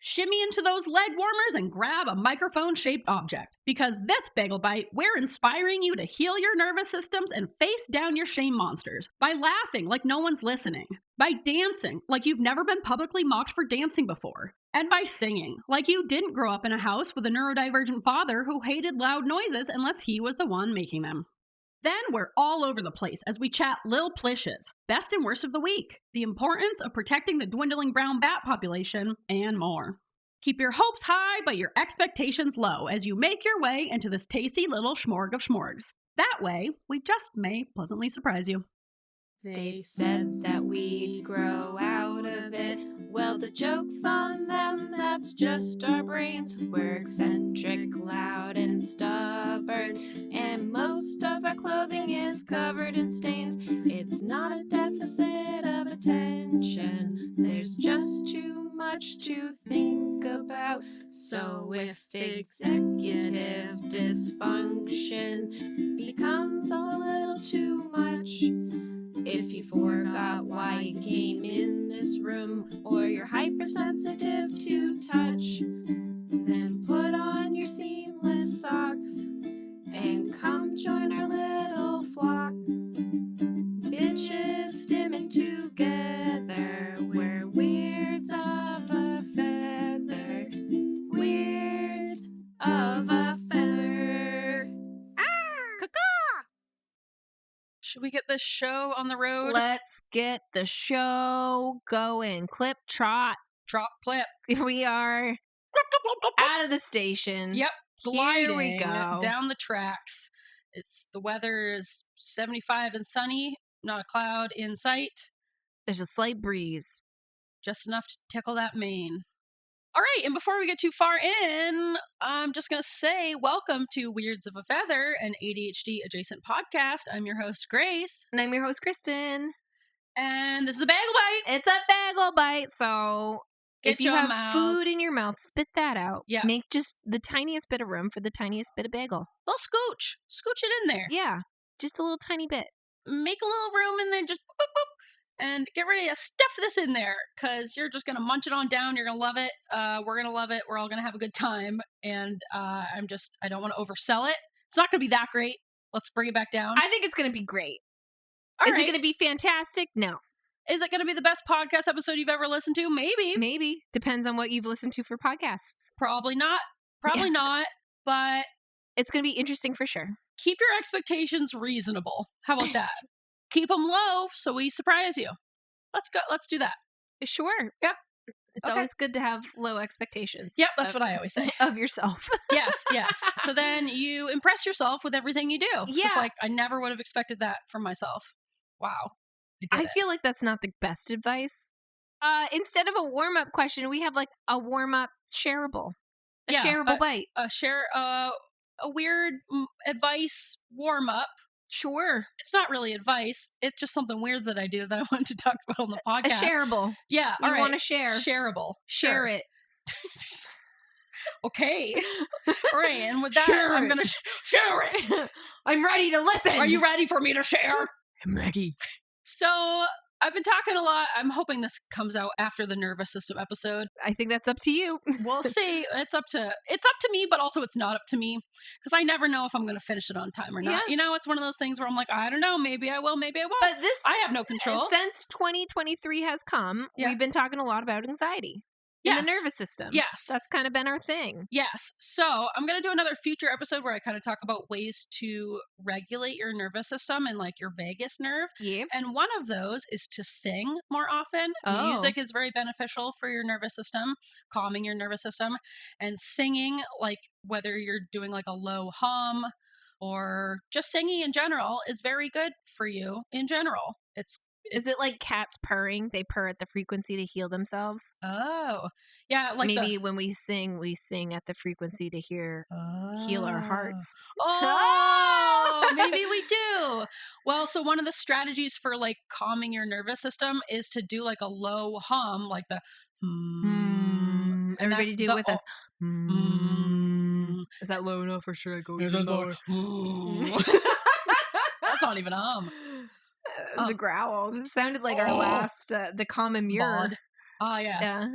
Shimmy into those leg warmers and grab a microphone-shaped object. Because this Bagel Bite, we're inspiring you to heal your nervous systems and face down your shame monsters. By laughing like no one's listening. By dancing like you've never been publicly mocked for dancing before. And by singing like you didn't grow up in a house with a neurodivergent father who hated loud noises unless he was the one making them. Then we're all over the place as we chat Lil Plishes, best and worst of the week, the importance of protecting the dwindling brown bat population, and more. Keep your hopes high but your expectations low as you make your way into this tasty little smorg of smorgs. That way, we just may pleasantly surprise you. They said that we'd grow out of it. Well, the joke's on them, that's just our brains. We're eccentric, loud, and stubborn. And most of our clothing is covered in stains. It's not a deficit of attention. There's just too much to think about. So if executive dysfunction becomes a little too much, if you forgot why you came in this room, or you're hypersensitive to touch, then put on your seamless socks and come join our little flock. Bitches stimming together, we're weirds of a feather. Weirds of a feather. Should we get this show on the road? Let's get the show going. Clip, trot. Drop, clip. We are out of the station. Yep. Here we Gliding go. down the tracks. The weather is 75 and sunny, not a cloud in sight. There's a slight breeze. Just enough to tickle that mane. All right, and before we get too far in, I'm just going to say welcome to Weirds of a Feather, an ADHD-Adjacent podcast. I'm your host, Grace. And I'm your host, Kristen. And this is a Bagel Bite. It's a Bagel Bite, so Get if you your have mouths. food in your mouth, spit that out. Yeah. Make just the tiniest bit of room for the tiniest bit of bagel. Little scooch. Scooch it in there. Yeah, just a little tiny bit. Make a little room in there, just boop, boop, boop, and get ready to stuff this in there, because you're just going to munch it on down. You're going to love it. We're going to love it. We're all going to have a good time, and I don't want to oversell it. It's not going to be that great. Let's bring it back down. I think it's going to be great. All Is right. it going to be fantastic? No. Is it going to be the best podcast episode you've ever listened to? Maybe. Maybe. Depends on what you've listened to for podcasts. Probably not. Probably not. But It's going to be interesting for sure. keep your expectations reasonable. How about that? Keep them low so we surprise you. Let's go. Let's do that. Sure. Yeah. It's Okay. always good to have low expectations. Yep, that's what I always say. Of yourself. Yes, yes. So then you impress yourself with everything you do. It's just Yeah. like, I never would have expected that from myself. Wow. I feel like that's not the best advice. Instead of a warm-up question, we have like a warm-up shareable. A Yeah, shareable bite. a weird advice warm up. Sure. It's not really advice. It's just something weird that I do that I wanted to talk about on the A podcast. shareable. Yeah. You all right. want to share. Shareable. Share Sure. it. Okay. All right. And with that, Share I'm it. going to share it. I'm ready to listen. Are you ready for me to share? I'm ready. So I've been talking a lot. I'm hoping this comes out after the nervous system episode. I think that's up to you. We'll see. It's up to me, but also it's not up to me, because I never know if I'm going to finish it on time or not. Yeah. You know, it's one of those things where I'm like, I don't know, maybe I will, maybe I won't. But this, I have no control. since 2023 has come, Yeah. we've been talking a lot about anxiety in Yes. the nervous system. Yes. That's kind of been our thing. Yes. So I'm going to do another future episode where I kind of talk about ways to regulate your nervous system and like your vagus nerve. Yeah. And one of those is to sing more often. Oh. Music is very beneficial for your nervous system, calming your nervous system. And singing, like whether you're doing like a low hum or just singing in general, is very good for you in general. Is it like cats purring? They purr at the frequency to heal themselves. Oh, yeah. Like Maybe when we sing at the frequency to heal our hearts. Oh, maybe we do. Well, so one of the strategies for like calming your nervous system is to do like a low hum, like the and Everybody that's do the it with us. Is that low enough or should I go even lower? That's not even a hum. It was a growl. It sounded like our last, the common mirror. Bod. Ah, yes. Yeah.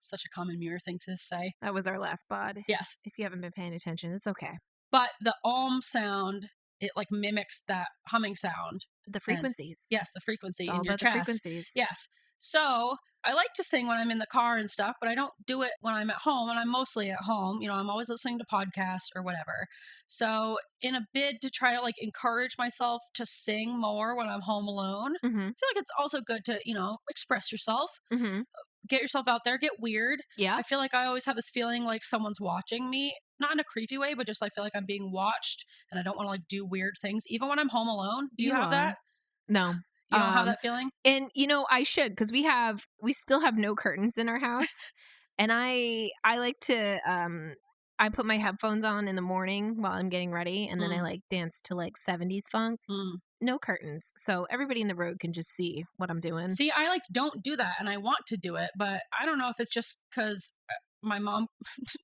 such a common Muir thing to say. That was our last pod. Yes. If you haven't been paying attention, it's okay. But the sound, it like mimics that humming sound. The frequencies. Yes, the frequency It's in all your about chest. the frequencies. Yes. So I like to sing when I'm in the car and stuff, but I don't do it when I'm at home, and I'm mostly at home. I'm always listening to podcasts or whatever. So in a bid to try to like encourage myself to sing more when I'm home alone, Mm-hmm. I feel like it's also good to, express yourself, Mm-hmm. get yourself out there, get weird. Yeah. I feel like I always have this feeling like someone's watching me, not in a creepy way, but just I feel like I'm being watched and I don't want to like do weird things, even when I'm home alone. Do you have that? No. You don't have that feeling? And I should, because we still have no curtains in our house. And I like to I put my headphones on in the morning while I'm getting ready, and then I like dance to like 70s funk. No curtains. So everybody in the road can just see what I'm doing. See, I like don't do that and I want to do it, but I don't know if it's just because my mom,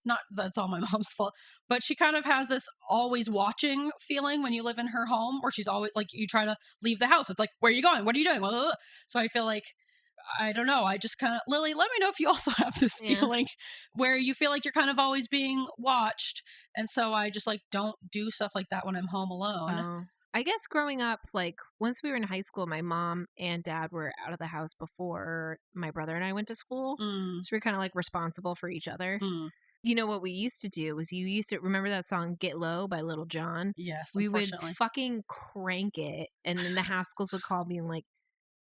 not that's all my mom's fault, but she kind of has this always watching feeling when you live in her home, where she's always like, you try to leave the house. It's like, where are you going? What are you doing? So I feel like, I don't know. I just kind of, Lily, let me know if you also have this feeling where you feel like you're kind of always being watched. And so I just like don't do stuff like that when I'm home alone. I guess growing up, like once we were in high school, my mom and dad were out of the house before my brother and I went to school. So we were kind of like responsible for each other. What we used to do was remember that song Get Low by Little John? Yes, we would fucking crank it. And then the Haskells would call me and like,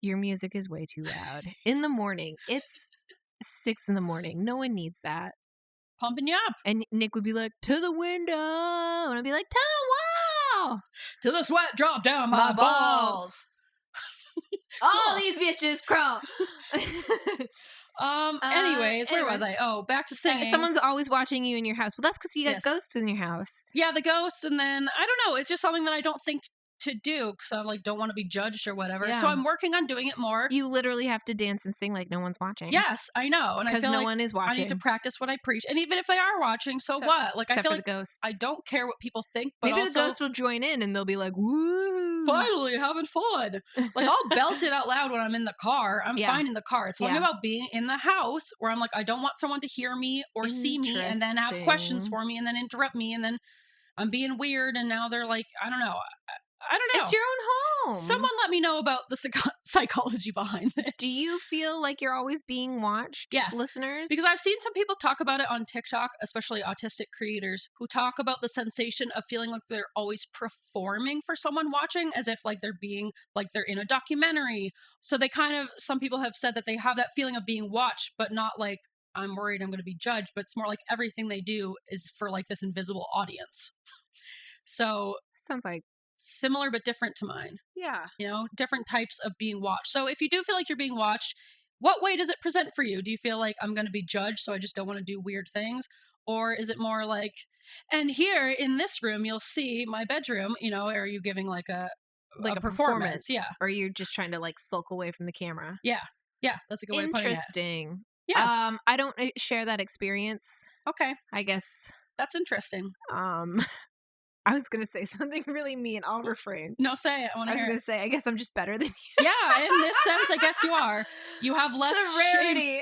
your music is way too loud. In the morning. It's 6 a.m. No one needs that. Pumping you up. And Nick would be like, to the window. And I'd be like, to the wall. Till the sweat drop down my balls. All these bitches crawl. Anyways, where was I? Oh, back to singing. Someone's always watching you in your house. Well, that's because you got ghosts in your house. Yeah, the ghosts, and then I don't know. It's just something that I don't think to do because I like don't want to be judged or whatever. Yeah. So I'm working on doing it more. You literally have to dance and sing like no one's watching. Yes, I know, and I feel no one is watching. I need to practice what I preach, and even if they are watching, so what? Like I feel like the ghosts. I don't care what people think. But maybe also, the ghosts will join in and they'll be like, "Woo, finally having fun!" Like I'll belt it out loud when I'm in the car. I'm fine in the car. It's something about being in the house where I'm like, I don't want someone to hear me or see me, and then have questions for me, and then interrupt me, and then I'm being weird, and now they're like, I don't know. It's your own home. Someone let me know about the psychology behind this. Do you feel like you're always being watched, yes, listeners? Because I've seen some people talk about it on TikTok, especially autistic creators, who talk about the sensation of feeling like they're always performing for someone watching, as if like they're being, like they're in a documentary. So they some people have said that they have that feeling of being watched, but not like, I'm worried I'm going to be judged, but it's more like everything they do is for like this invisible audience. So sounds like similar but different to mine. Yeah. Different types of being watched. So if you do feel like you're being watched, what way does it present for you? Do you feel like I'm going to be judged, so I just don't want to do weird things? Or is it more like, and here in this room, you'll see my bedroom, are you giving like a performance? Yeah. Or you're just trying to like sulk away from the camera? Yeah. Yeah. That's a good way of putting it. Interesting. Yeah. I don't share that experience. Okay. I guess. That's interesting. I was going to say something really mean. I'll refrain. No, say it. I was going to say, I guess I'm just better than you. Yeah, in this sense, I guess you are. You have less shame.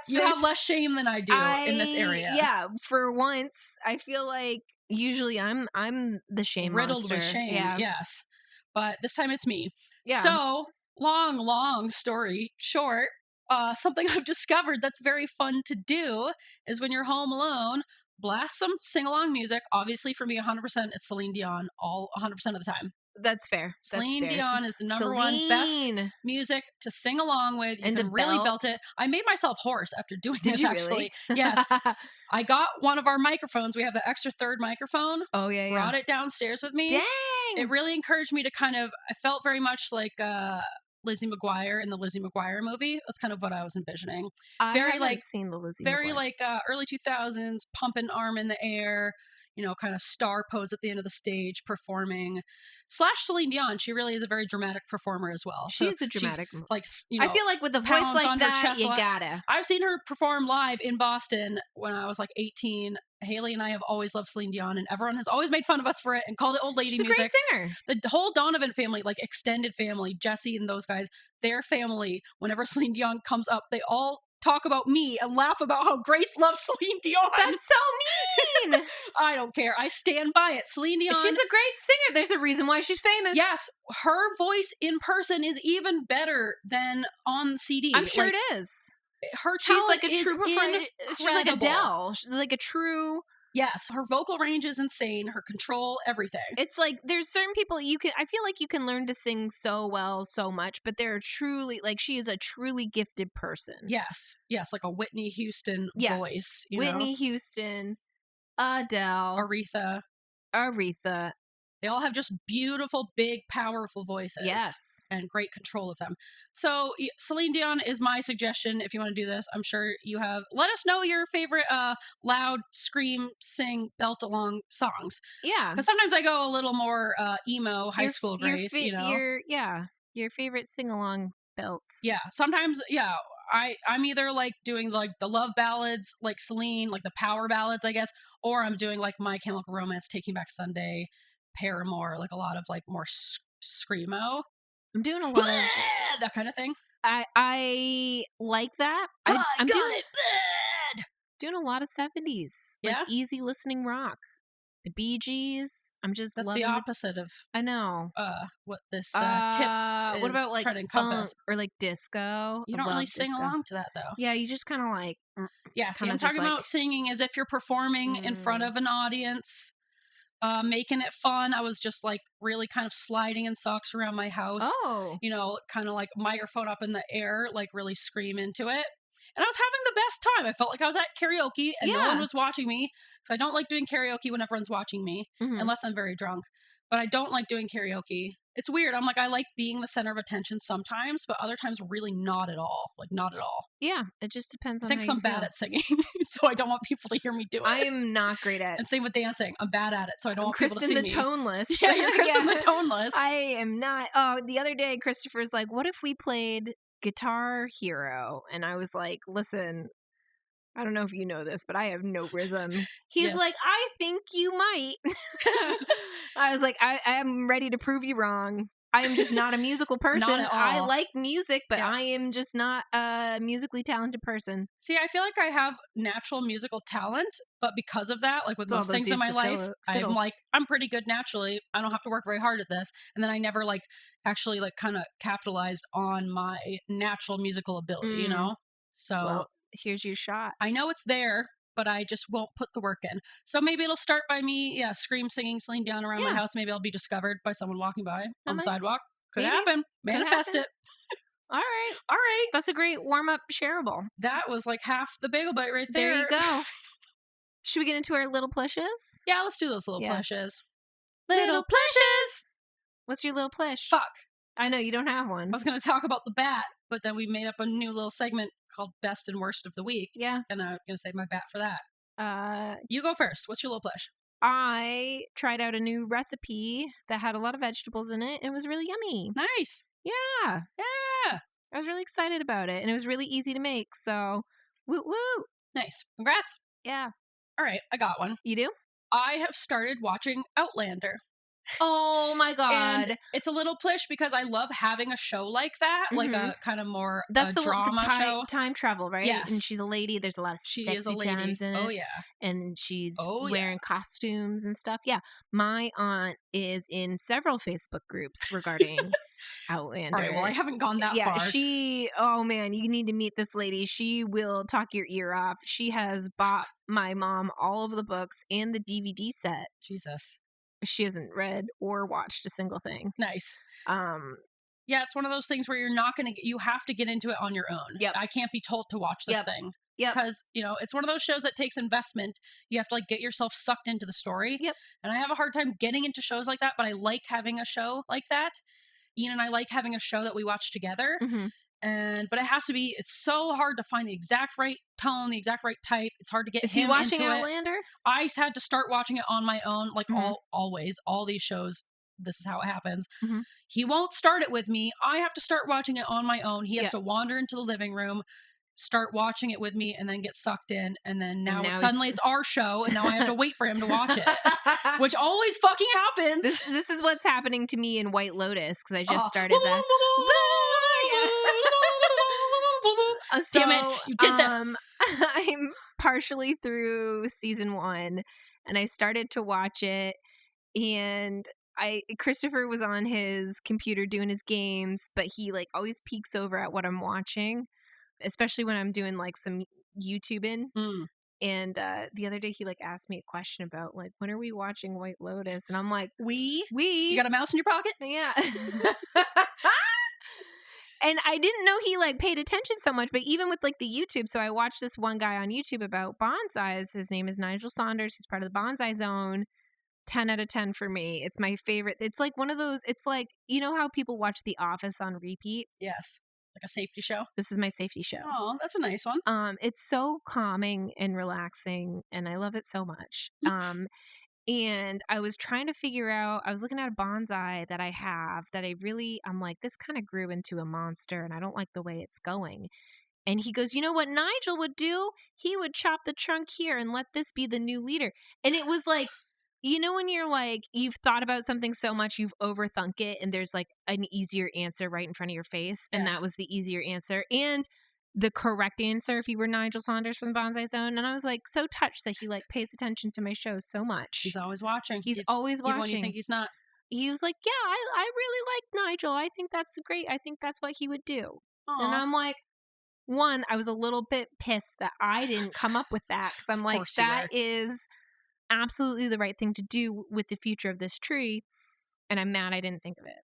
You have less shame than I do in this area. Yeah, for once, I feel like usually I'm the shame riddled monster. With shame. Yeah. Yes, but this time it's me. Yeah. So long story short. Something I've discovered that's very fun to do is when you're home alone, blast some sing-along music. Obviously, for me, 100%, it's Celine Dion, all 100% of the time. That's fair. Celine Dion is the number one best music to sing along with. You can really belt it. I made myself hoarse after doing this, actually. Really? Yes. I got one of our microphones. We have the extra third microphone. Oh, yeah, Brought it downstairs with me. Dang! It really encouraged me to I felt very much like Lizzie McGuire in the Lizzie McGuire movie. That's kind of what I was envisioning. I haven't seen the Lizzie very McGuire. Early 2000s, pumping arm in the air, kind of star pose at the end of the stage, performing. / Celine Dion, she really is a very dramatic performer as well. She's a dramatic. I feel like with a voice like that, you gotta. I've seen her perform live in Boston when I was like 18. Haley and I have always loved Celine Dion, and everyone has always made fun of us for it and called it old lady music. She's a great singer. The whole Donovan family, like extended family, Jesse and those guys, their family, whenever Celine Dion comes up, they all talk about me and laugh about how Grace loves Celine Dion. That's so mean. I don't care. I stand by it. Celine Dion. She's a great singer. There's a reason why she's famous. Yes, her voice in person is even better than on CD. I'm sure it is. Her She's talent like a true performer. She's like Adele. She's like a true. Yes, her vocal range is insane. Her control, everything. It's like there's certain people I feel like you can learn to sing so well, so much, but they're truly like she is a truly gifted person. Yes, like a Whitney Houston voice. Whitney Houston, Adele, Aretha. They all have just beautiful, big, powerful voices. Yes. And great control of them. So Celine Dion is my suggestion if you want to do this. I'm sure you have. Let us know your favorite loud, scream, sing, belt along songs. Yeah. Because sometimes I go a little more emo, high school Grace, Your favorite sing-along belts. Yeah. Sometimes, I'm either like doing like the love ballads like Celine, like the power ballads, I guess, or I'm doing like My Chemical Romance, Taking Back Sunday, Paramore, like a lot of like more screamo. I'm doing a lot of that kind of thing. I like that. I'm doing a lot of 70s. Like easy listening rock. The Bee Gees. I'm just That's loving the opposite of I know. What this tip is. What about like trying to encompass. funk or like disco? You don't really sing along to that though. Yeah, you just kind of like see, I'm talking about singing as if you're performing in front of an audience. Making it fun. I was just like really kind of sliding in socks around my house. Oh. Kind of like microphone up in the air, like really scream into it. And I was having the best time. I felt like I was at karaoke and no one was watching me. Because I don't like doing karaoke when everyone's watching me, unless I'm very drunk. But I don't like doing karaoke. It's weird. I'm like, I like being the center of attention sometimes, but other times really not at all. Like, not at all. Yeah, it just depends on I think I'm bad at singing, so I don't want people to hear me do it. I am not great at it. And same with dancing. I'm bad at it, so I don't want people to see me. Kristen the Toneless. Yeah, you're Kristen the Toneless. I am not. Oh, the other day, Christopher's like, what if we played Guitar Hero? And I was like, listen, I don't know if you know this, but I have no rhythm. He's like, I think you might. I was like, I am ready to prove you wrong. I am just not a musical person. Not at all. I like music, but I am just not a musically talented person. See, I feel like I have natural musical talent, but because of that, like with most things in my life, I'm like, I'm pretty good naturally. I don't have to work very hard at this. And then I never like actually like kind of capitalized on my natural musical ability, you know? So here's your shot. I know it's there, but I just won't put the work in. So maybe it'll start by me, scream singing Celine Dion around my house. Maybe I'll be discovered by someone walking by on the sidewalk. Could happen. Manifest it. All right. That's a great warm-up shareable. That was like half the bagel bite right there. There you go. Should we get into our Little Plishes? Yeah, let's do those Little Plishes. Little Plishes! What's your Little Plish? Fuck. I know, you don't have one. I was going to talk about the bat, but then we made up a new little segment called Best and Worst of the Week. Yeah. And I'm going to save my bat for that. You go first. What's your Little Plish? I tried out a new recipe that had a lot of vegetables in it. And it was really yummy. Nice. Yeah. I was really excited about it. And it was really easy to make. So, woo woo. Nice. Congrats. Yeah. All right. I got one. You do? I have started watching Outlander. Oh my God. And it's a little plish because I love having a show like that, like a kind of more That's a drama show. Time travel, right? Yes. And she's a lady. There's a lot of sexy times in it. Oh, yeah. And she's wearing costumes and stuff. Yeah. My aunt is in several Facebook groups regarding Outlander. All right, well, I haven't gone that far. Oh man, you need to meet this lady. She will talk your ear off. She has bought my mom all of the books and the DVD set. Jesus. She hasn't read or watched a single thing. Nice. Yeah, it's one of those things where you have to get into it on your own. Yep. I can't be told to watch this thing. Yep. Because, it's one of those shows that takes investment. You have to get yourself sucked into the story. Yep. And I have a hard time getting into shows like that, but I like having a show like that. Ian and I like having a show that we watch together. Mm-hmm. But it's so hard to find the exact right tone, the exact right type. It's hard to get him into it. Is he watching Outlander? I had to start watching it on my own, all these shows. This is how it happens. Mm-hmm. He won't start it with me. I have to start watching it on my own. He has to wander into the living room, start watching it with me, and then get sucked in. And then now suddenly it's our show, and now I have to wait for him to watch it, which always fucking happens. This is what's happening to me in White Lotus, because I just started that. Damn it, you did this. I'm partially through season 1 and I started to watch it, and Christopher was on his computer doing his games, but he like always peeks over at what I'm watching, especially when I'm doing like some YouTubing. And the other day he like asked me a question about like, when are we watching White Lotus? And I'm like, we You got a mouse in your pocket? yeah. And I didn't know he like paid attention so much, but even with like the YouTube, so I watched this one guy on YouTube about bonsais. His name is Nigel Saunders. He's part of the Bonsai Zone. 10 out of 10 for me. It's my favorite. It's like one of those, it's like, you know how people watch The Office on repeat? Yes. Like a safety show? This is my safety show. Oh, that's a nice one. It's so calming and relaxing, and I love it so much. And I was trying to figure out, I was looking at a bonsai that I have that I'm like, this kind of grew into a monster and I don't like the way it's going. And he goes, you know what Nigel would do? He would chop the trunk here and let this be the new leader. And it was like, you know, when you're like, you've thought about something so much, you've overthunk it, and there's like an easier answer right in front of your face. And that was the easier answer. And the correct answer if you were Nigel Saunders from the Bonsai Zone. And I was like so touched that he like pays attention to my shows so much. He's always watching. He's always watching. Even when you think he's not. He was like, yeah, I really like Nigel. I think that's great. I think that's what he would do. Aww. And I'm like, one, I was a little bit pissed that I didn't come up with that, because I'm like, that is absolutely the right thing to do with the future of this tree. And I'm mad I didn't think of it.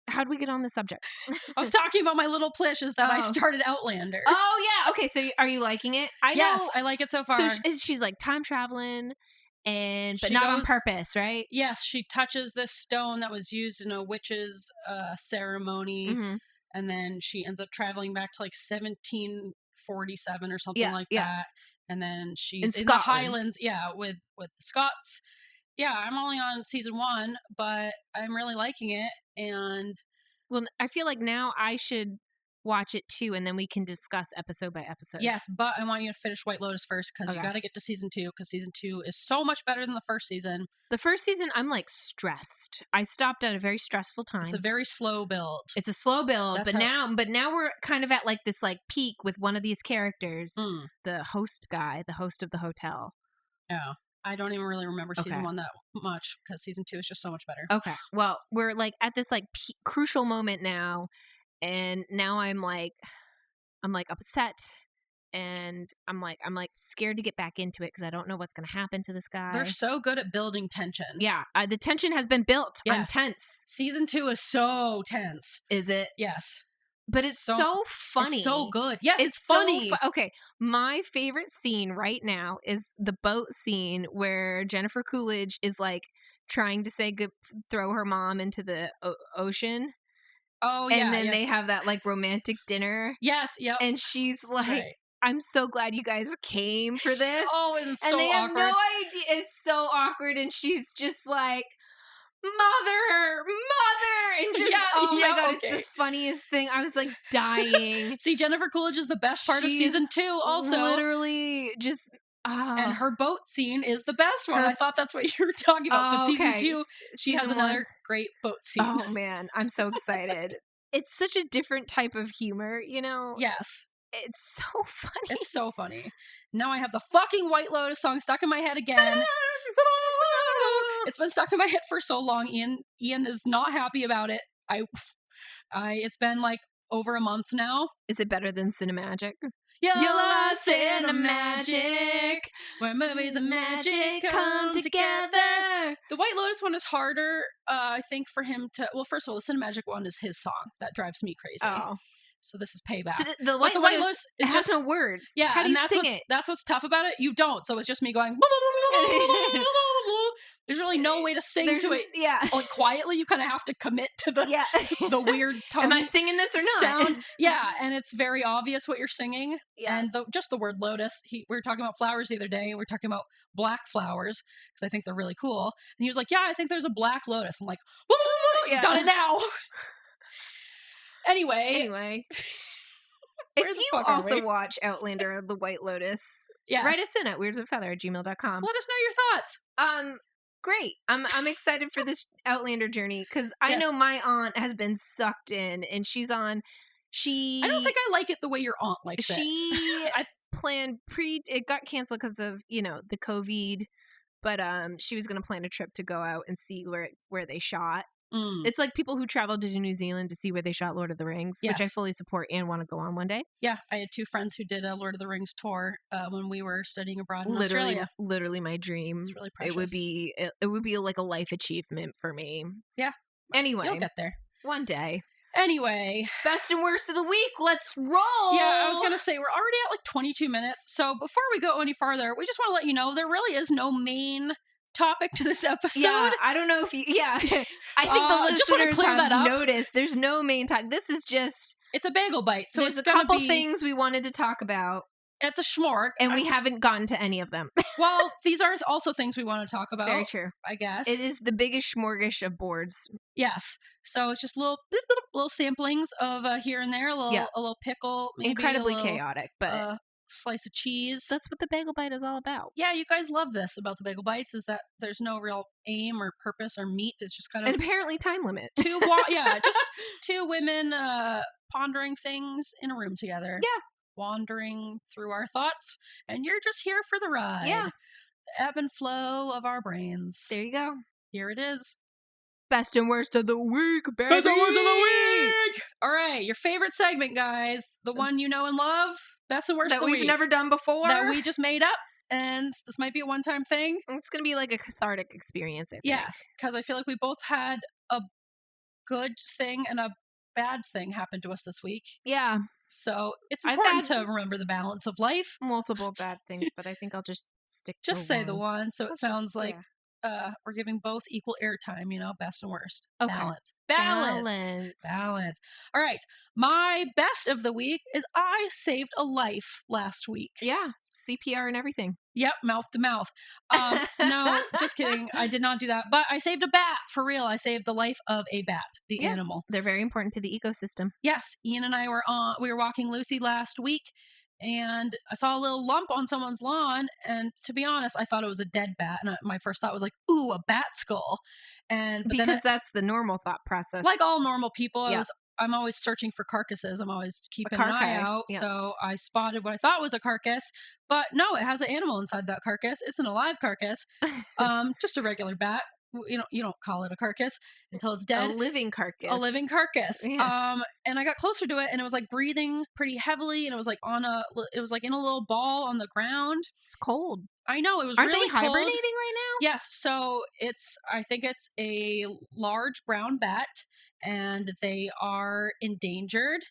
How'd we get on the subject? I was talking about my Lil Plishes that I started Outlander. Oh, yeah. Okay, so are you liking it? Yes, I like it so far. So she's like time traveling, but she not goes, on purpose, right? Yes, she touches this stone that was used in a witch's ceremony, and then she ends up traveling back to like 1747 or something like that. And then she's in the Highlands, with the Scots. Yeah, I'm only on season 1, but I'm really liking it. And well, I feel like now I should watch it too, and then we can discuss episode by episode. Yes, but I want you to finish White Lotus first, because you got to get to season 2, because season 2 is so much better than the first season. The first season, I'm like stressed. I stopped at a very stressful time. It's a very slow build. It's a slow build, but now we're kind of at like this like peak with one of these characters, the host guy, the host of the hotel. Oh. I don't even really remember season 1 that much, because season 2 is just so much better. Okay. Well, we're like at this like crucial moment now, and now I'm like upset, and I'm like scared to get back into it because I don't know what's going to happen to this guy. They're so good at building tension. Yeah, the tension has been built. Yes. I'm tense. Season 2 is so tense. Is it? Yes. But it's so funny. It's so good. Yes, it's funny. Okay, my favorite scene right now is the boat scene where Jennifer Coolidge is like trying to throw her mom into the ocean. Oh, yeah. And then they have that like romantic dinner. Yes, yep. And she's like, I'm so glad you guys came for this. Oh, it's so awkward. And they have no idea. It's so awkward. And she's just like, mother, and just my god, it's the funniest thing. I was like dying. See, Jennifer Coolidge is the best part of season 2 also. Literally just and her boat scene is the best one. I thought that's what you were talking about. But season 2, she has another great boat scene. Oh man, I'm so excited. It's such a different type of humor, you know? Yes. It's so funny. It's so funny. Now I have the fucking White Lotus song stuck in my head again. It's been stuck in my head for so long. Ian is not happy about it. It's been like over a month now. Is it better than Cinemagic? You love Cinemagic, where movies and magic come together. The White Lotus one is harder, I think, for him to. Well, first of all, the Cinemagic one is his song. That drives me crazy. Oh. So this is payback. So the White Lotus has no words. Yeah, how do you sing it? That's what's tough about it. You don't. So it's just me going. There's really no way to sing to it. Yeah, like quietly. You kind of have to commit to the weird tone. Am I singing this or not? Sound. Yeah, and it's very obvious what you're singing. Yeah, and just the word lotus. We were talking about flowers the other day, and we were talking about black flowers because I think they're really cool. And he was like, "Yeah, I think there's a black lotus." I'm like, got it now. Anyway. If you also watch Outlander, The White Lotus, write us in at weirdswithfeather@gmail.com. Let us know your thoughts. Great. I'm excited for this Outlander journey because I know my aunt has been sucked in, and she's I don't think I like it the way your aunt likes it. She planned it got canceled because of, the COVID, but she was going to plan a trip to go out and see where they shot. It's like people who traveled to New Zealand to see where they shot Lord of the Rings, which I fully support and want to go on one day. Yeah, I had 2 friends who did a Lord of the Rings tour when we were studying abroad in Australia. Literally my dream. It's really precious. It would be like a life achievement for me. Yeah. Anyway. You'll get there. One day. Anyway. Best and worst of the week. Let's roll. Yeah, I was going to say, we're already at like 22 minutes. So before we go any farther, we just want to let you know there really is no main topic to this episode. Yeah, I don't know if you... Yeah. I think the listeners have noticed there's no main topic. This is just... It's a bagel bite. So there's a couple things we wanted to talk about. It's a smorg. And we haven't gotten to any of them. Well, these are also things we want to talk about. Very true. I guess. It is the biggest smorgish of boards. Yes. So it's just little samplings of here and there, a little pickle. Maybe incredibly chaotic, but... slice of cheese. That's what the Bagel Bite is all about. Yeah, you guys love this about the Bagel Bites, is that there's no real aim or purpose or meat. It's just kind of... And apparently time limit. Just 2 women pondering things in a room together. Yeah. Wandering through our thoughts, and you're just here for the ride. Yeah. The ebb and flow of our brains. There you go. Here it is. Best and worst of the week, baby. Best and worst of the week! All right, your favorite segment, guys. The one you know and love. Best and worst of the week. That we've never done before. That we just made up. And this might be a one-time thing. It's going to be like a cathartic experience, I think. Yes, because I feel like we both had a good thing and a bad thing happen to us this week. Yeah. So it's important to remember the balance of life. Multiple bad things, but I think I'll just stick to the one. So it sounds like we're giving both equal airtime, best and worst. Okay. Balance. All right. My best of the week is I saved a life last week. Yeah. CPR and everything. Yep. Mouth to mouth. No, just kidding. I did not do that. But I saved a bat. For real. I saved the life of a bat, the animal. They're very important to the ecosystem. Yes. Ian and I we were walking Lucy last week. And I saw a little lump on someone's lawn. And to be honest, I thought it was a dead bat. And my first thought was like, ooh, a bat skull. But that's the normal thought process. Like all normal people, I'm always searching for carcasses. I'm always keeping an eye out. Yeah. So I spotted what I thought was a carcass. But no, it has an animal inside that carcass. It's an alive carcass. Just a regular bat. You don't call it a carcass until it's dead. A living carcass. Yeah. And I got closer to it, and it was like breathing pretty heavily, and it was like in a little ball on the ground. It's cold. I know, it was Aren't really they hibernating cold. right now? Yes. So I think it's a large brown bat, and they are endangered,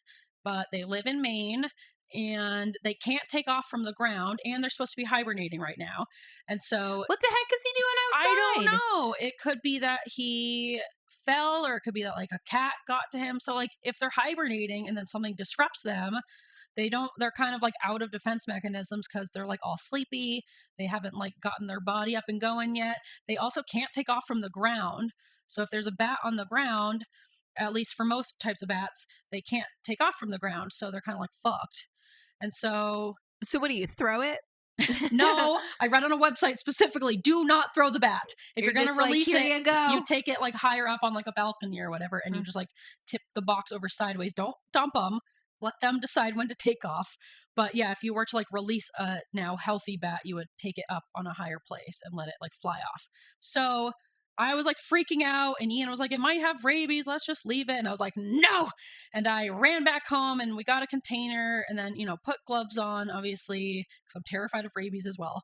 but they live in Maine. And they can't take off from the ground, and they're supposed to be hibernating right now. And so... What the heck is he doing outside? I don't know. It could be that he fell, or it could be that like a cat got to him. So like if they're hibernating and then something disrupts them, they're kind of like out of defense mechanisms because they're like all sleepy. They haven't like gotten their body up and going yet. They also can't take off from the ground. So if there's a bat on the ground, at least for most types of bats, they can't take off from the ground. So they're kind of like fucked. And so what do you throw it? No, I read on a website specifically, do not throw the bat. If you're going to release here it, you go. You take it like higher up on like a balcony or whatever, and you just like tip the box over sideways. Don't dump them. Let them decide when to take off. But yeah, if you were to like release a now healthy bat, you would take it up on a higher place and let it like fly off. So I was like freaking out, and Ian was like, it might have rabies. Let's just leave it. And I was like, no. And I ran back home, and we got a container, and then, put gloves on, obviously, because I'm terrified of rabies as well.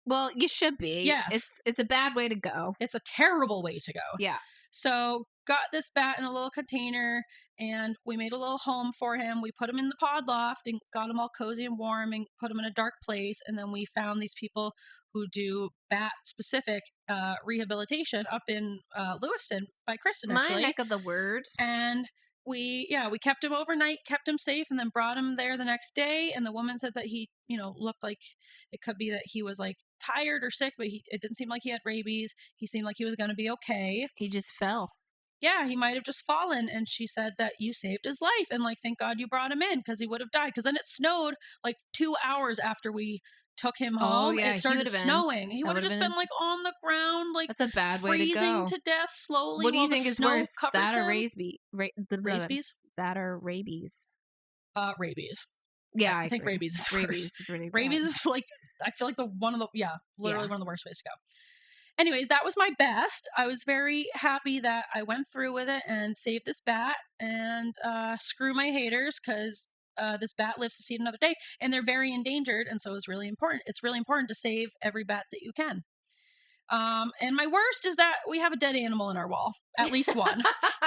Well, you should be. Yes. It's a bad way to go. It's a terrible way to go. Yeah. So got this bat in a little container, and we made a little home for him. We put him in the pod loft and got him all cozy and warm and put him in a dark place. And then we found these people who do bat-specific rehabilitation up in Lewiston by Kristen, actually. My neck of the woods. And we kept him overnight, kept him safe, and then brought him there the next day. And the woman said that he, looked like it could be that he was like tired or sick, but it didn't seem like he had rabies. He seemed like he was going to be okay. He just fell. Yeah, he might have just fallen. And she said that you saved his life. And like, thank God you brought him in, because he would have died. Because then it snowed like 2 hours after we took him home. Yeah, it started snowing. He would have just been like on the ground, like that's a bad way to go. Freezing to death slowly. What do you think is worse, that or rabies? That or rabies? Rabies. Yeah, I think agree. rabies is Rabies worse. is really bad. Rabies is like, I feel like one of the Yeah. one of the worst ways to go. Anyways, that was my best. I was very happy that I went through with it and saved this bat. And screw my haters, because this bat lives to see another day, and they're very endangered. And so it's really important. It's really important to save every bat that you can. And my worst is that we have a dead animal in our wall, at least one,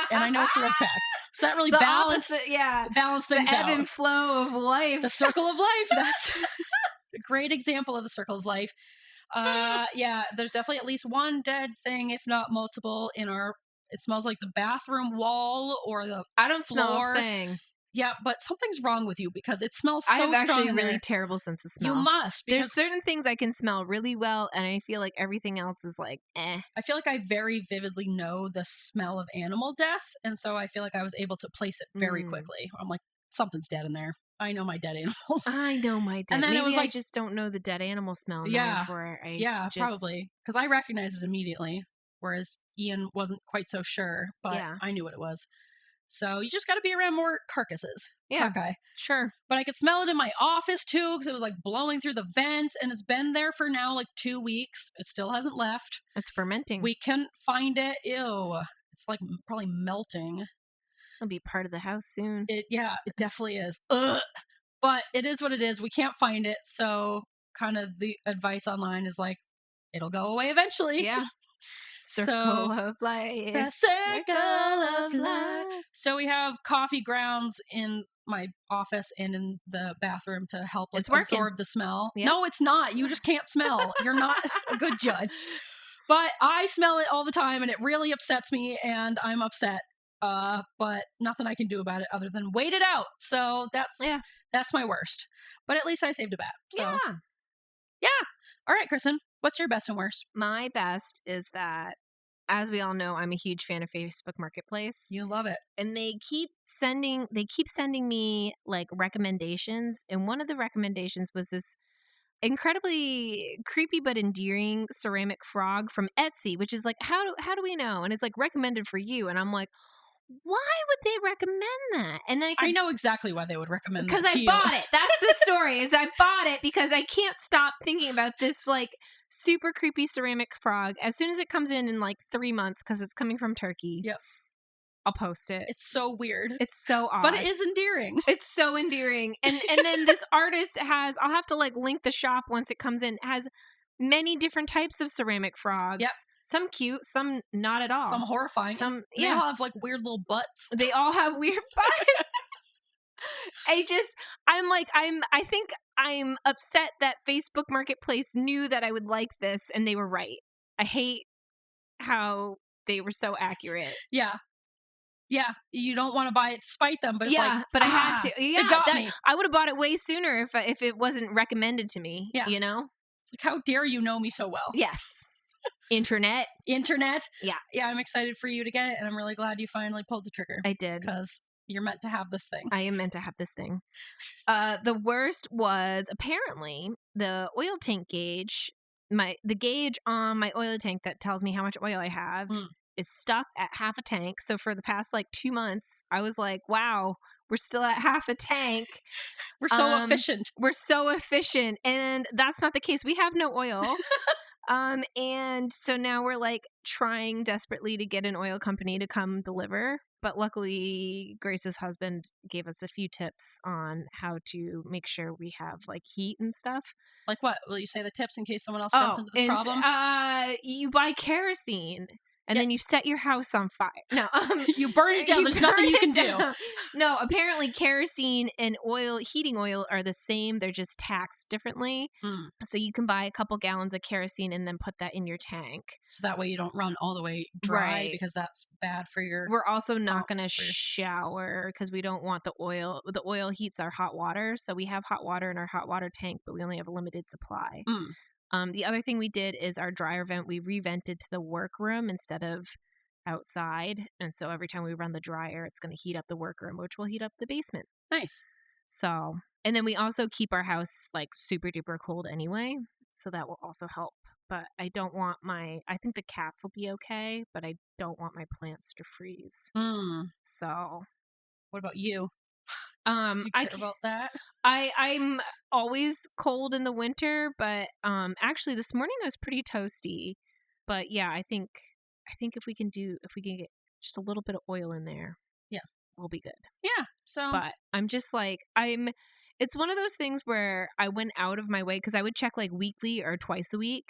and I know for a fact. So that really balance things the ebb out. and flow of life, the circle of life. That's a great example of the circle of life. Yeah, there's definitely at least one dead thing, if not multiple, in our. It smells like the bathroom wall or the I don't floor. smell a thing. Yeah, but something's wrong with you because it smells so I have strong actually in really there. terrible sense of smell. You must. There's certain things I can smell really well, and I feel like everything else is like, eh. I feel like I very vividly know the smell of animal death, and so I feel like I was able to place it very quickly. I'm like, something's dead in there. I know my dead animals. I know my dead. And then Maybe it was like, I just don't know the dead animal smell. Yeah, Just... probably, because I recognized it immediately, whereas Ian wasn't quite so sure, but I knew what it was. So you just got to be around more carcasses. Yeah, okay, sure. But I could smell it in my office too, because it was like blowing through the vent, and it's been there for now like 2 weeks. It still hasn't left. It's fermenting. We couldn't find it. Ew, it's like probably melting. It'll be part of the house soon. It definitely is. Ugh. But it is what it is. We can't find it, so kind of the advice online is like, it'll go away eventually. Yeah. Circle of life. The circle of life. So we have coffee grounds in my office and in the bathroom to help absorb the smell. Yep. No, it's not. You just can't smell. You're not a good judge. But I smell it all the time, and it really upsets me, and I'm upset. But nothing I can do about it other than wait it out. So that's my worst. But at least I saved a bat. So yeah. All right, Kristen, what's your best and worst? My best is that, as we all know, I'm a huge fan of Facebook Marketplace. You love it. And they keep sending me like recommendations. And one of the recommendations was this incredibly creepy but endearing ceramic frog from Etsy, which is like, how do we know? And it's like recommended for you. And I'm like, why would they recommend that? And then I know exactly why they would recommend that. Because I bought it. That's the story. Is I bought it because I can't stop thinking about this like super creepy ceramic frog. As soon as it comes in like 3 months, because it's coming from Turkey. Yep. I'll post it. It's so weird. It's so odd. But it is endearing. It's so endearing. And then this artist has, I'll have to like link the shop once it comes in, has many different types of ceramic frogs. Yep. Some cute, some not at all. Some horrifying. They all have like weird little butts. They all have weird butts. I think I'm upset that Facebook Marketplace knew that I would like this and they were right. I hate how they were so accurate. Yeah. Yeah, you don't want to buy it to spite them, but it's but I had to. Yeah, it got me. I would have bought it way sooner if it wasn't recommended to me. Yeah, you know. It's like, how dare you know me so well? Yes. Internet. Yeah. I'm excited for you to get it, and I'm really glad you finally pulled the trigger. I did, because you're meant to have this thing. I am meant to have this thing. The worst was apparently the oil tank gauge. The gauge on my oil tank that tells me how much oil I have. Is stuck at half a tank. So for the past like 2 months, I was like, wow, we're still at half a tank. We're so efficient. We're so efficient. And that's not the case. We have no oil. And so now we're like trying desperately to get an oil company to come deliver. But luckily, Grace's husband gave us a few tips on how to make sure we have like heat and stuff. Like what? Will you say the tips in case someone else runs into this problem? You buy kerosene. And then you set your house on fire. No, you burn it down. There's nothing you can do. No, apparently kerosene and heating oil are the same. They're just taxed differently. So you can buy a couple gallons of kerosene and then put that in your tank. So that way you don't run all the way dry because that's bad for your... We're also not going to shower because we don't want the oil. The oil heats our hot water. So we have hot water in our hot water tank, but we only have a limited supply. The other thing we did is our dryer vent, we revented to the workroom instead of outside. And so every time we run the dryer, it's going to heat up the workroom, which will heat up the basement. Nice. So, and then we also keep our house like super duper cold anyway. So that will also help. But I don't want I think the cats will be okay, but I don't want my plants to freeze. So. What about you? Do you care about that? I'm always cold in the winter, but actually this morning I was pretty toasty. But yeah, I think if we can get just a little bit of oil in there, yeah, we'll be good. Yeah. So, but I'm just like it's one of those things where I went out of my way because I would check like weekly or twice a week.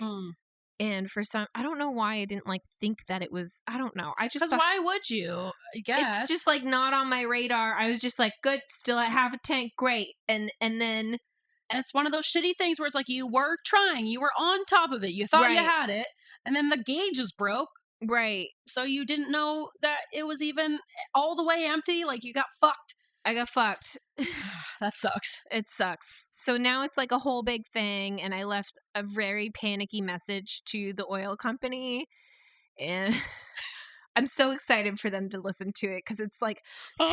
And for some, I don't know why I didn't like think that it was, I don't know. I just because why would you? I guess it's just like not on my radar. I was just like, good, still at half a tank, great. And then it's one of those shitty things where it's like you were trying, you were on top of it, you thought you had it, and then the gauges broke. Right. So you didn't know that it was even all the way empty. Like you got fucked. I got fucked. That sucks. It sucks. So now it's like a whole big thing, and I left a very panicky message to the oil company, and I'm so excited for them to listen to it because it's like, hey,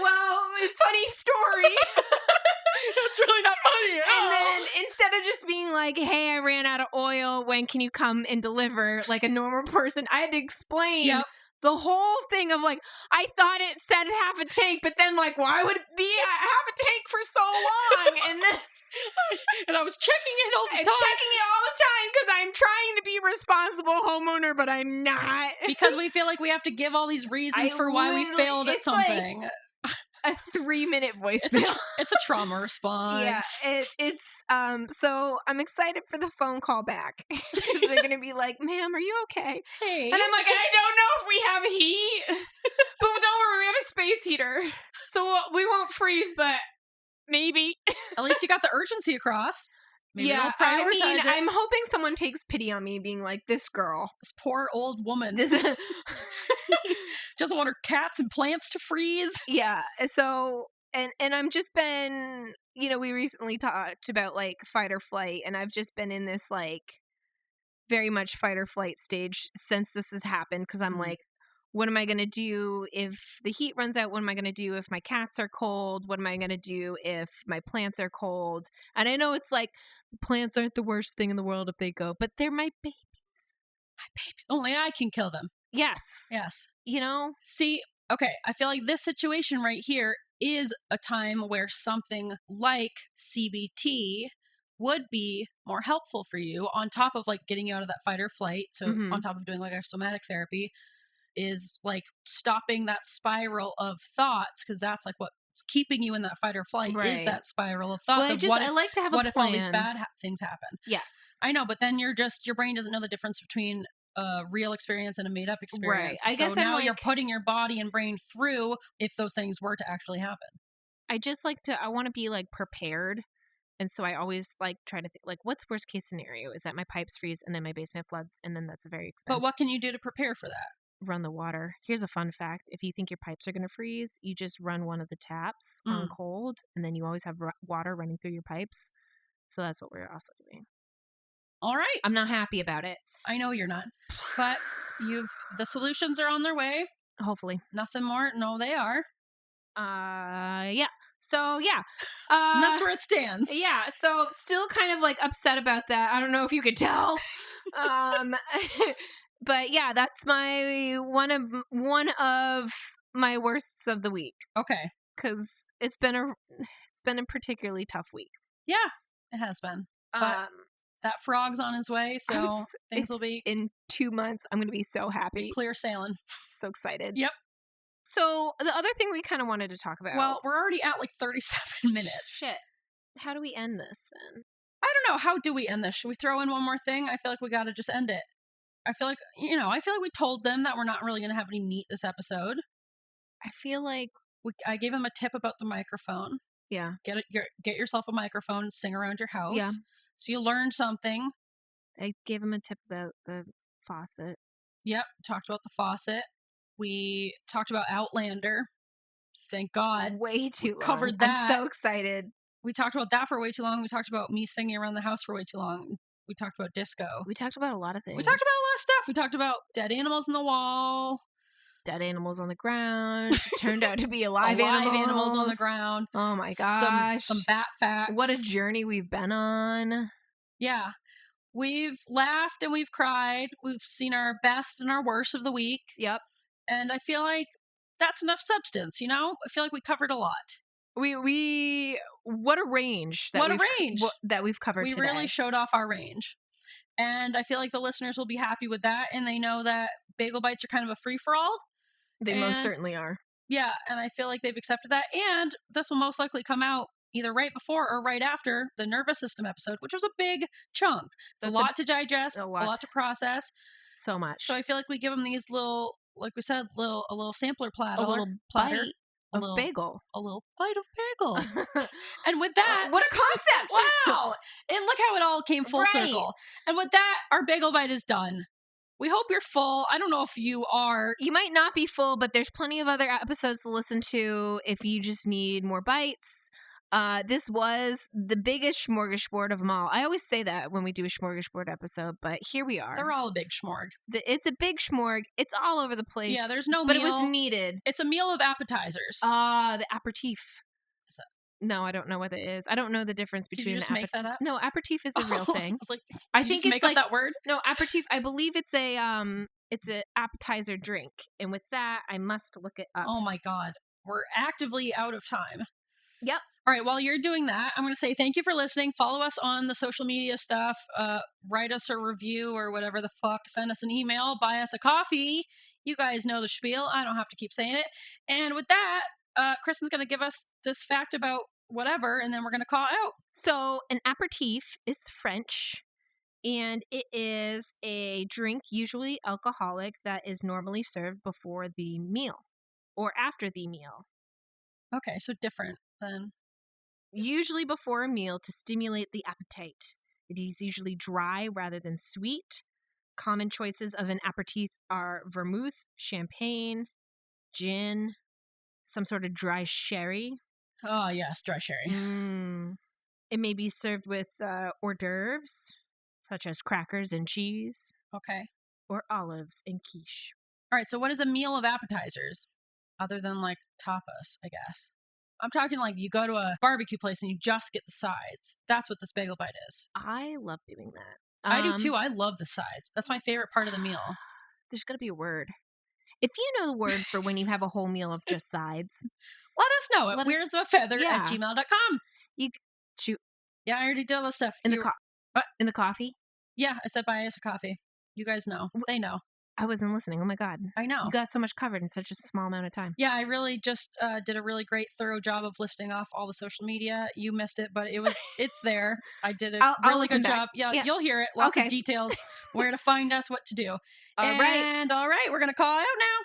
well, funny story. That's really not funny. And then instead of just being like, hey, I ran out of oil, when can you come and deliver, like a normal person, I had to explain the whole thing of like, I thought it said half a tank, but then like, why would it be half a tank for so long? And then and I was checking it all the time. Checking it all the time because I'm trying to be a responsible homeowner, but I'm not. Because we feel like we have to give all these reasons for why we failed at something. Like a 3-minute voicemail. It's a trauma response. Yeah, it's so I'm excited for the phone call back. They're gonna be like, ma'am, are you okay? Hey. And I'm like, I don't know if we have heat, but don't worry, we have a space heater, so we won't freeze, but maybe. At least you got the urgency across. Maybe yeah, they'll prioritize it. I'm hoping someone takes pity on me, being like, this girl, this poor old woman, doesn't want her cats and plants to freeze. Yeah. So, and I'm just been, we recently talked about like fight or flight, and I've just been in this like very much fight or flight stage since this has happened. Cause I'm like, what am I going to do if the heat runs out? What am I going to do if my cats are cold? What am I going to do if my plants are cold? And I know it's like the plants aren't the worst thing in the world if they go, but they're my babies. My babies. Only I can kill them. Yes. Yes. See, okay, I feel like this situation right here is a time where something like CBT would be more helpful for you on top of like getting you out of that fight or flight. So on top of doing like a somatic therapy is like stopping that spiral of thoughts, because that's like what's keeping you in that fight or flight is that spiral of thoughts. Well, I like to have a plan. What if all these bad things happen? Yes. I know, but then your brain doesn't know the difference between a real experience and a made up experience. Right. I guess now you're putting your body and brain through if those things were to actually happen. I want to be like prepared. And so I always like try to think like, what's worst case scenario? Is that my pipes freeze and then my basement floods, and then that's a very expensive. But what can you do to prepare for that? Run the water. Here's a fun fact. If you think your pipes are going to freeze, you just run one of the taps on cold, and then you always have water running through your pipes. So that's what we're also doing. All right. I'm not happy about it. I know you're not. But the solutions are on their way. Hopefully. Nothing more. No, they are. Yeah. So, yeah. And that's where it stands. Yeah. So, still kind of like upset about that. I don't know if you could tell. But yeah, that's my one of my worsts of the week. Okay. Because it's been a particularly tough week. Yeah, it has been. But that frog's on his way, so things will be in 2 months. I'm going to be so happy. Clear sailing. So excited. Yep. So the other thing we kind of wanted to talk about. Well, we're already at like 37 minutes. Shit. How do we end this then? I don't know. How do we end this? Should we throw in one more thing? I feel like we got to just end it. I feel like we told them that we're not really going to have any meat this episode. I feel like I gave them a tip about the microphone. Yeah. Get yourself a microphone and sing around your house. Yeah. So you learned something. I gave them a tip about the faucet. Yep. Talked about the faucet. We talked about Outlander. Thank God. Way too long. Covered that. I'm so excited. We talked about that for way too long. We talked about me singing around the house for way too long. We talked about disco. We talked about a lot of things. We talked about a lot of stuff. We talked about dead animals in the wall. Dead animals on the ground. Turned out to be alive animals on the ground. Oh my gosh. Some bat facts. What a journey we've been on. Yeah. We've laughed and we've cried. We've seen our best and our worst of the week. Yep. And I feel like that's enough substance, you know? I feel like we covered a lot. We what a range that we've covered today. We really showed off our range. And I feel like the listeners will be happy with that, and they know that Bagel Bites are kind of a free-for-all. They most certainly are. Yeah, and I feel like they've accepted that, and this will most likely come out either right before or right after the nervous system episode, which was a big chunk. It's a lot to digest, a lot to process. So much. So I feel like we give them these little, like we said, a little sampler platter. A little bite of bagel. A little bite of bagel. And with that... what a concept! Wow! And look how it all came full circle. And with that, our Bagel Bite is done. We hope you're full. I don't know if you are. You might not be full, but there's plenty of other episodes to listen to if you just need more bites. This was the biggest smorgasbord of them all. I always say that when we do a smorgasbord episode, but here we are. They're all a big smorg. It's a big smorg. It's all over the place. Yeah, there's no but meal. It was needed. It's a meal of appetizers. The aperitif. Is that? No, I don't know what it is. I don't know the difference between. Did you just make that up? No, aperitif is a real thing. I was like, I think it's like that word. No, aperitif. I believe it's an appetizer drink, and with that, I must look it up. Oh my god, we're actively out of time. Yep. All right, while you're doing that, I'm going to say thank you for listening. Follow us on the social media stuff. Write us a review or whatever the fuck. Send us an email. Buy us a coffee. You guys know the spiel. I don't have to keep saying it. And with that, Kristen's going to give us this fact about whatever, and then we're going to call out. So an aperitif is French, and it is a drink, usually alcoholic, that is normally served before the meal or after the meal. Okay, so different than... Usually before a meal to stimulate the appetite. It is usually dry rather than sweet. Common choices of an aperitif are vermouth, champagne, gin, some sort of dry sherry. Oh, yes, dry sherry. It may be served with hors d'oeuvres, such as crackers and cheese. Okay. Or olives and quiche. All right, so what is a meal of appetizers? Other than, like, tapas, I guess. I'm talking like you go to a barbecue place and you just get the sides. That's what this Bagel Bite is. I love doing that. I do too. I love the sides. That's my favorite part of the meal. There's got to be a word. If you know the word for when you have a whole meal of just sides, let us know at weirdsofafeather@gmail.com. You shoot. Yeah, I already did all the stuff. In the coffee? Yeah, I said buy us a coffee. You guys know. They know. I wasn't listening. Oh my God. I know. You got so much covered in such a small amount of time. Yeah, I really just did a really great, thorough job of listing off all the social media. You missed it, but it's there. I did a really good job. Yeah, you'll hear it. Lots of details, where to find us, what to do. All right, we're going to call out now.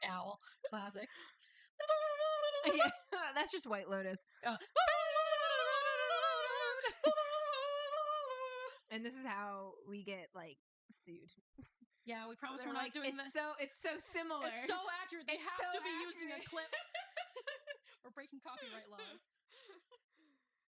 Owl. Classic. Yeah, that's just White Lotus. And this is how we get, like, sued. Yeah, we promise we're not doing this. It's so similar. It's so accurate. They have to be using a clip. We're breaking copyright laws.